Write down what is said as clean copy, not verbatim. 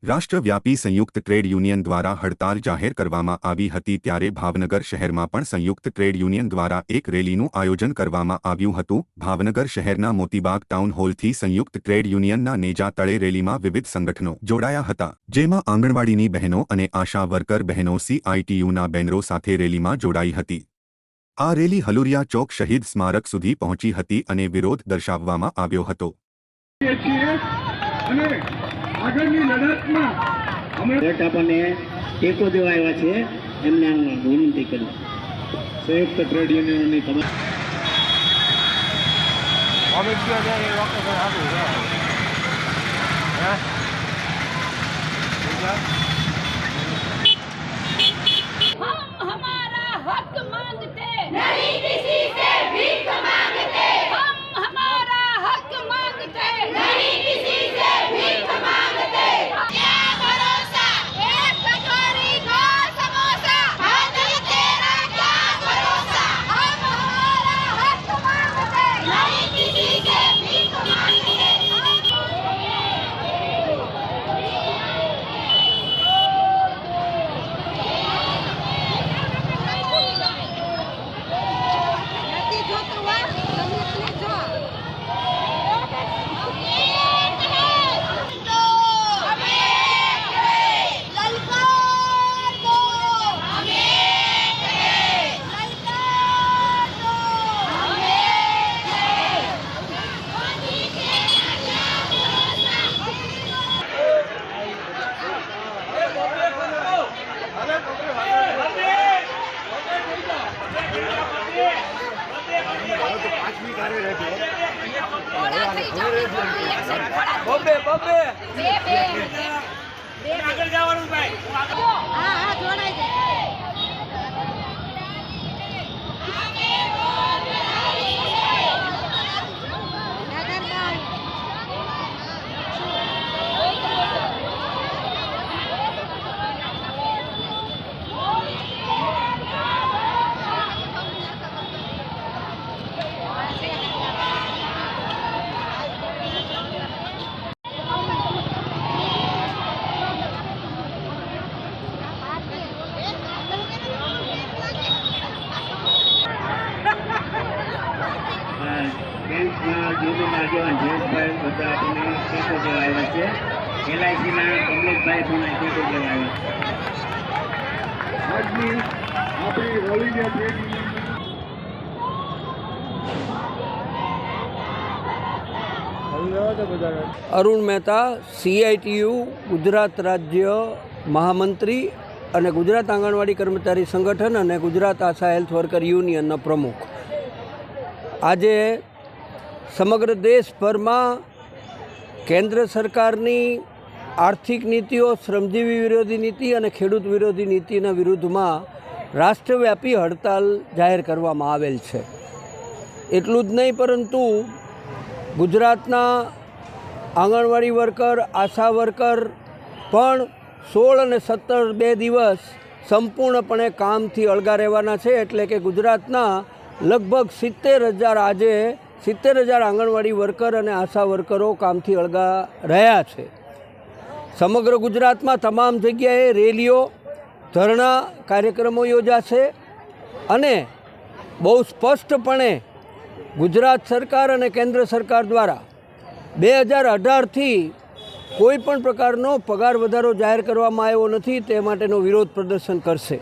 રાષ્ટ્રવ્યાપી સંયુક્ત trade union દ્વારા હડતાલ જાહેર કરવામાં આવી હતી ત્યારે ભાવનગર શહેરમાં પણ સંયુક્ત ટ્રેડ યુનિયન દ્વારા એક રેલીનું આયોજન કરવામાં આવ્યું હતું। ભાવનગર શહેરના મોતીબાગ ટાઉન હોલથી સંયુક્ત ટ્રેડ યુનિયનના નેજા તળે રેલીમાં વિવિધ સંગઠનો જોડાયા હતા, જેમાં આંગણવાડીની બહેનો અને આશા વર્કર બહેનો CITUના બેનરો સાથે રેલીમાં જોડાઈ હતી। આ રેલી હલુરિયા ચોક શહીદ સ્મારક સુધી પહોંચી હતી અને વિરોધ દર્શાવવામાં આવ્યો હતો। આગળની લડતમાં અમે આપણને ટેકો દેવા આવ્યા છે, એમને વિનંતી કરી સંયુક્ત ટ્રેડ યુનિયનની તમામ અરુણ મહેતા CITU ગુજરાત રાજ્ય મહામંત્રી અને ગુજરાત આંગણવાડી કર્મચારી સંગઠન અને ગુજરાત આશા હેલ્થ વર્કર યુનિયનનો પ્રમુખ। આજે સમગ્ર દેશભરમાં કેન્દ્ર સરકારની આર્થિક નીતિઓ, શ્રમજીવી વિરોધી નીતિ અને ખેડૂત વિરોધી નીતિના વિરુદ્ધમાં રાષ્ટ્રવ્યાપી હડતાલ જાહેર કરવામાં આવેલ છે। એટલું જ નહીં, પરંતુ ગુજરાતના આંગણવાડી વર્કર, આશા વર્કર પણ 16 અને 17 બે દિવસ સંપૂર્ણપણે કામથી અળગા રહેવાના છે। એટલે કે ગુજરાતના લગભગ 70,000 આજે 70,000 આંગણવાડી વર્કર અને આશા વર્કરો કામથી અળગા રહ્યા છે। સમગ્ર ગુજરાતમાં તમામ જગ્યાએ રેલીઓ, ધરણા કાર્યક્રમો યોજાશે અને બહુ સ્પષ્ટપણે ગુજરાત સરકાર અને કેન્દ્ર સરકાર દ્વારા 2018થી કોઈ પણ પ્રકારનો પગાર વધારો જાહેર કરવામાં આવ્યો નથી, તે માટેનો વિરોધ પ્રદર્શન કરશે।